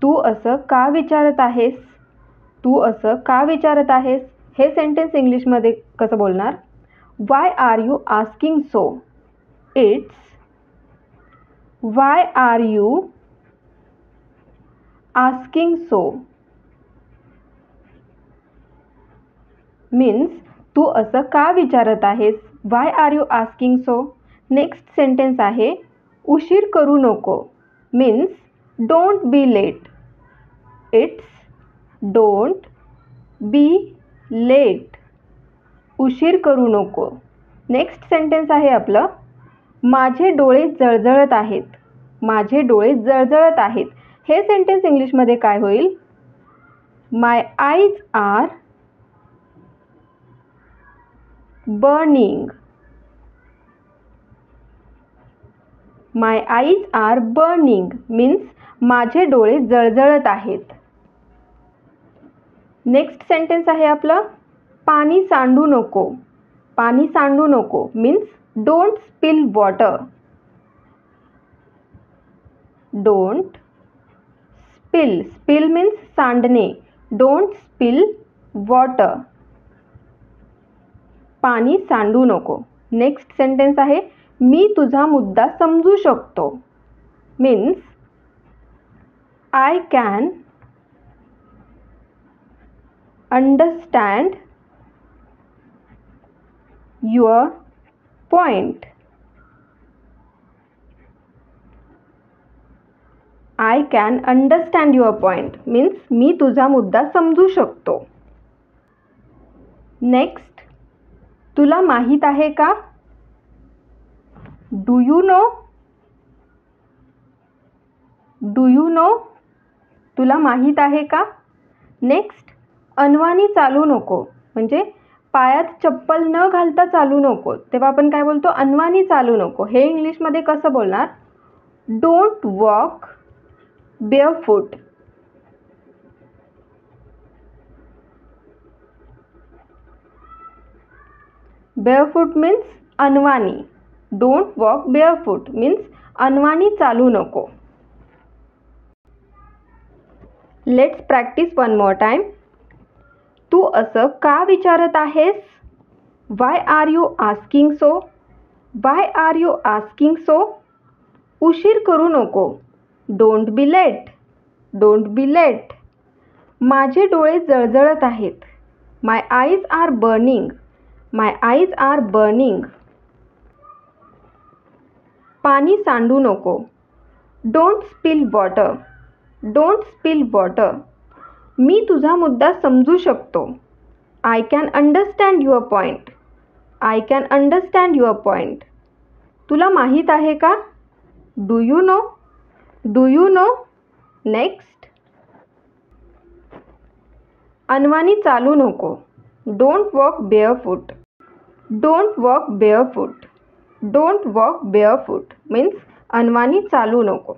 तू असं का विचारत आहेस? तू असं का विचारत आहेस? हे सेंटेन्स इंग्लिशमध्ये कसं बोलणार? Why are you asking so? It's why are you asking so means तू असं का विचारत आहेस? Why are you asking so? Next sentence आहे उशीर करू नको means don't be late. It's don't be late. उशीर करू नको. नेक्स्ट सेंटेन्स आहे आपलं माझे डोळे जळजळत आहेत. माझे डोळे जळजळत आहेत. हे सेंटेन्स इंग्लिशमध्ये काय होईल? माय eyes are burning. My eyes are burning means माझे डोळे जळजळत आहेत. नेक्स्ट सेंटेन्स आहे आपलं पाणी सांडू नको. पाणी सांडू नको means don't spill water. Don't spill. Spill means सांडणे. Don't spill water. पाणी सांडू नको. नेक्स्ट सेंटेन्स आहे मी तुझा मुद्दा समजू शकतो means I can understand your point. I can understand your point means मी तुझा मुद्दा समजू शकतो. नेक्स्ट तुला माहीत आहे का? Do you know? Do you know? तुला माहीत आहे का? नेक्स्ट अनवाणी चालू नको म्हणजे पायात चप्पल न घालता चालू नको. तेव्हा आपण काय बोलतो? अनवाणी चालू नको. हे इंग्लिशमध्ये कसं बोलणार? Don't walk barefoot. Barefoot means अनवाणी. डोंट वॉक बेअरफूट मीन्स अनवाणी चालू नको. Let's practise one more time. तू असं का विचारत आहेस? Why are you asking so? Why are you asking so? उशीर करू नको. Don't be late. Don't be late. माझे डोळे जळजळत आहेत. My eyes are burning. My eyes are burning. पाणी सांडू नको. Don't spill water. Don't spill water. मी तुझा मुद्दा समजू शकतो. I can understand your point. I can understand your point. तुला माहीत आहे का? Do you know? Do you know? Next अनवाणी चालू नको. Don't walk barefoot. Don't walk barefoot. Don't walk barefoot means अनवाणी चालू नको.